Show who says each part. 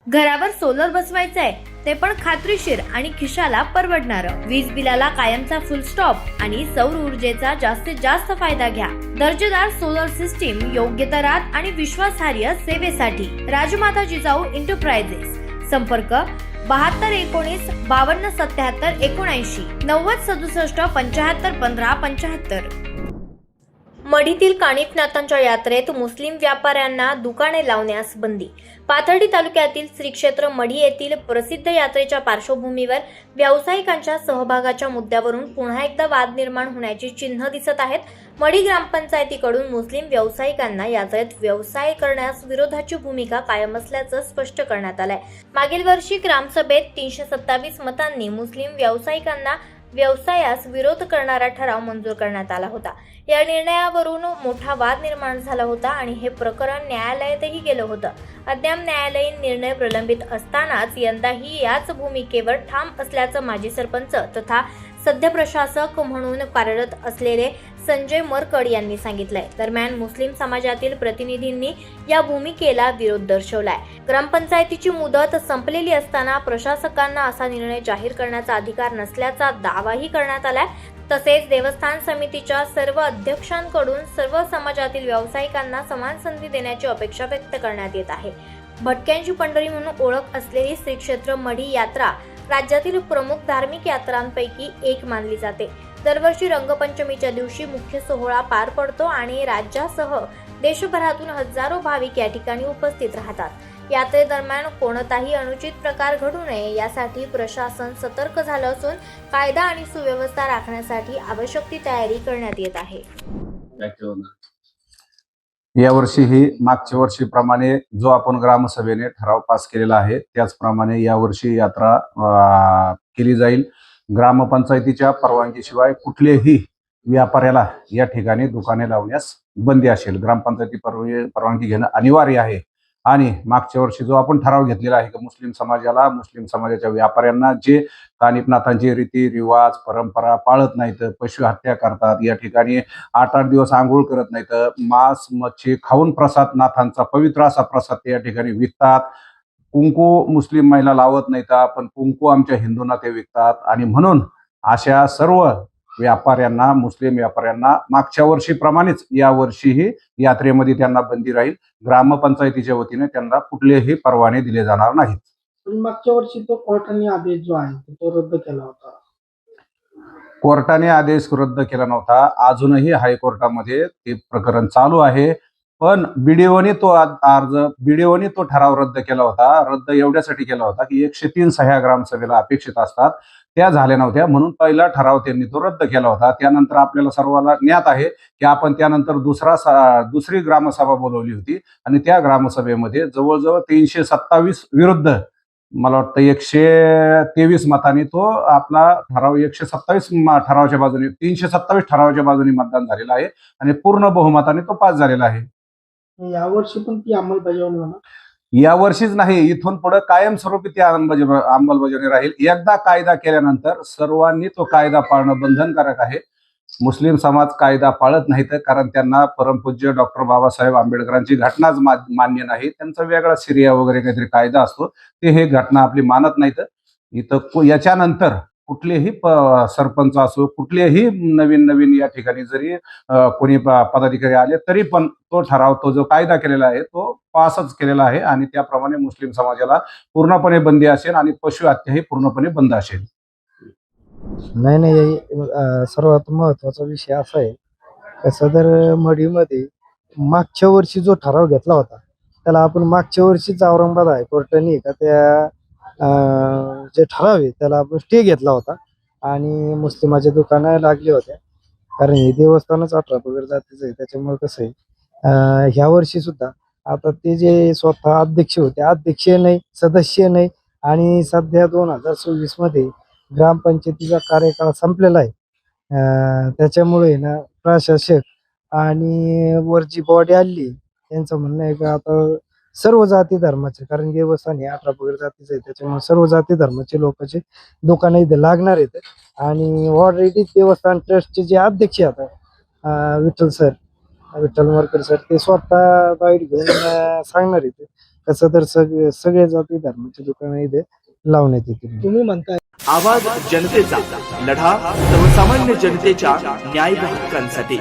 Speaker 1: घरावर सोलर बसवायचंय ते पण खात्रीशीर आणि खिशाला परवडणारं. वीज बिलाला कायमचा फुल स्टॉप आणि सौर ऊर्जेचा जास्तीत जास्त फायदा घ्या. दर्जेदार सोलर सिस्टीम योग्य दरात आणि विश्वासार्ह सेवेसाठी राजमाता जिजाऊ एंटरप्राइजेस. संपर्क 7219 52 77 79 90 67 75 15 75. मढीतील कानिफनाथांच्या यात्रेत मुस्लिम व्यापाऱ्यांना दुकाने लावण्यास बंदी. पाथर्डी तालुक्यातील श्री क्षेत्र मढी येथील प्रसिद्ध यात्रेच्या पार्श्वभूमीवर व्यावसायिकांच्या सहभागाच्या मुद्द्यावरून पुन्हा एकदा वाद निर्माण होण्याची चिन्ह दिसत आहेत. मढी ग्रामपंचायतीकडून मुस्लिम व्यावसायिकांना यात्रेत व्यवसाय करण्यास विरोधाची भूमिका कायम असल्याचं स्पष्ट करण्यात आलंय. मागील वर्षी ग्रामसभेत 327 मतांनी मुस्लिम व्यावसायिकांना व्यवसायास विरोध करणारा ठराव मंजूर करण्यात आला होता. या निर्णयावरून मोठा वाद निर्माण झाला होता आणि हे प्रकरण न्यायालयातही गेलं होतं. अद्याप न्यायालयीन निर्णय प्रलंबित असतानाच यंदाही याच भूमिकेवर ठाम असल्याचं माजी सरपंच तथा सध्या प्रशासक म्हणून कार्यरत असलेले संजय मरकड यांनी सांगितलंय. दरम्यान मुस्लिम समाजातील प्रतिनिधींनी या भूमिकेला विरोध दर्शवलाय. ग्रामपंचायतीची मुदत संपलेली असताना प्रशासकांना असा निर्णय जाहीर करण्याचा अधिकार नसल्याचा दावाही करण्यात आलाय. तसेच देवस्थान समितीच्या सर्व अध्यक्षांकडून सर्व समाजातील व्यावसायिकांना समान संधी देण्याची अपेक्षा व्यक्त करण्यात येत आहे. भटक्यांची पंढरी म्हणून ओळख असलेली श्री क्षेत्र मढी यात्रा राज्यातील प्रमुख धार्मिक यात्रांपैकी एक मानली जाते. दरवर्षी रंगपंचमीच्या दिवशी मुख्य सोहळा पार पडतो आणि राज्यासह देशभरातून हजारो भाविक या ठिकाणी उपस्थित राहतात. यात्रेदरम्यान कोणताही अनुचित प्रकार घडू नये यासाठी प्रशासन सतर्क झालं असून कायदा आणि सुव्यवस्था राखण्यासाठी आवश्यक ती तयारी करण्यात येत आहे.
Speaker 2: यावर्षीही मागच्या वर्षीप्रमाणे जो आपण ग्रामसभेने ठराव पास केलेला आहे त्याचप्रमाणे यावर्षी यात्रा केली जाईल. ग्रामपंचायतीच्या परवानगीशिवाय कुठलेही व्यापाऱ्याला या ठिकाणी दुकाने लावण्यास बंदी असेल. ग्रामपंचायती परवानगी घेणं अनिवार्य आहे. आणि मागच्या वर्षी जो आपण ठराव घेतलेला आहे की मुस्लिम समाजाच्या व्यापाऱ्यांना जे कानिफनाथांचे रीती रिवाज परंपरा पाळत नाहीत, पशु हत्या करतात, या ठिकाणी 8-8 दिवस आंघोळ करत नाहीत, मांस मच्छी खाऊन प्रसाद नाथांचा पवित्र असा प्रसाद त्या ठिकाणी विकतात, कुंकू मुस्लिम महिला लावत नाहीत पण कुंकू आमच्या हिंदूंना ते विकतात. आणि म्हणून अशा सर्व व्यापाऱ्यांना मुस्लिम व्यापाऱ्यांना मागच्या वर्षीप्रमाणेच या वर्षीही यात्रेमध्ये त्यांना बंदी राहील. ग्रामपंचायतीच्या वतीने त्यांना कुठलेही परवाने दिले जाणार नाहीत.
Speaker 3: पण मागच्या वर्षी तो कोर्टाने आदेश जो आहे तो रद्द केला होता.
Speaker 2: कोर्टाने आदेश रद्द केला नव्हता. अजूनही हायकोर्टामध्ये ते प्रकरण चालू आहे. पण बीडीओने तो ठराव रद्द केला होता. रद्द एवढ्यासाठी केला होता की 103 सह्या ग्रामसभेला अपेक्षित असतात, त्या झाल्या नव्हत्या म्हणून पहिला ठराव त्यांनी तो रद्द केला होता. त्यानंतर आपल्याला सर्वांना ज्ञात आहे की आपण त्यानंतर दुसरी ग्रामसभा बोलवली होती आणि त्या ग्रामसभेमध्ये जवळजवळ 327 विरुद्ध मला वाटतं 123 मतांनी तो आपला ठराव 127 ठरावाच्या बाजूने 327 ठरावाच्या बाजूने मतदान झालेलं आहे आणि पूर्ण बहुमताने तो पास झालेला आहे.
Speaker 3: यावर्षी पण ती अंमलबजावणी होणार.
Speaker 2: यावर्षीच नाही, इथून पुढे कायमस्वरूपी ती अंमलबजावणी राहील. एकदा कायदा केल्यानंतर सर्वांनी तो कायदा पाळणं बंधनकारक आहे. मुस्लिम समाज कायदा पाळत नाहीत कारण त्यांना परमपूज्य डॉक्टर बाबासाहेब आंबेडकरांची घटनाच मान्य नाही. त्यांचा वेगळा सिरिया वगैरे काहीतरी कायदा असतो, ते हे घटना आपली मानत नाहीत. इथं याच्यानंतर कुठलेही सरपंच असो कुठलेही नवीन या ठिकाणी जरी कोणी पदाधिकारी आले तरी पण तो ठराव तो जो कायदा केलेला आहे तो पासच केलेला आहे आणि त्याप्रमाणे मुस्लिम समाजाला पूर्णपणे बंदी असेल आणि पशु हत्या ही पूर्णपणे बंद असेल.
Speaker 4: नाही सर्वात महत्वाचा विषय असा आहे की सदर मढीमध्ये मागच्या वर्षी जो ठराव घेतला होता त्याला आपण मागच्या वर्षीच औरंगाबाद हायकोर्टाने का त्या जे ठराव आहे त्याला आपण स्टे घेतला होता आणि मुस्लिमाच्या दुकानं लागले होत्या. कारण हे देवस्थानच 18 पगड जातीचं आहे. त्याच्यामुळे कसं आहे ह्या वर्षी सुद्धा आता ते जे स्वतः अध्यक्ष होते, अध्यक्ष नाही, सदस्य नाही आणि सध्या 2026 मध्ये ग्रामपंचायतीचा कार्यकाळ संपलेला आहे. त्याच्यामुळे ना प्रशासक आणि वर जी बॉडी आली त्यांचं म्हणणं आहे का आता सर्व जाती धर्माचे, कारण देवस्थान हे 18 पगड जातीचं आहे त्याच्यामुळे सर्व जाती धर्माचे लोकांचे दुकानं इथे लागणार आहेत. आणि ऑलरेडी देवस्थान ट्रस्टचे जे अध्यक्ष आता विठ्ठल मरकड सर ते स्वतः बाईट घेऊन सांगणार आहेत कसं तर सगळे जाती धर्माची दुकानं इथे लावण्यात येतील.
Speaker 3: तुम्ही म्हणताय
Speaker 5: आवाज जनतेचा, लढा सर्वसामान्य जनतेच्या न्याय व हक्कांसाठी.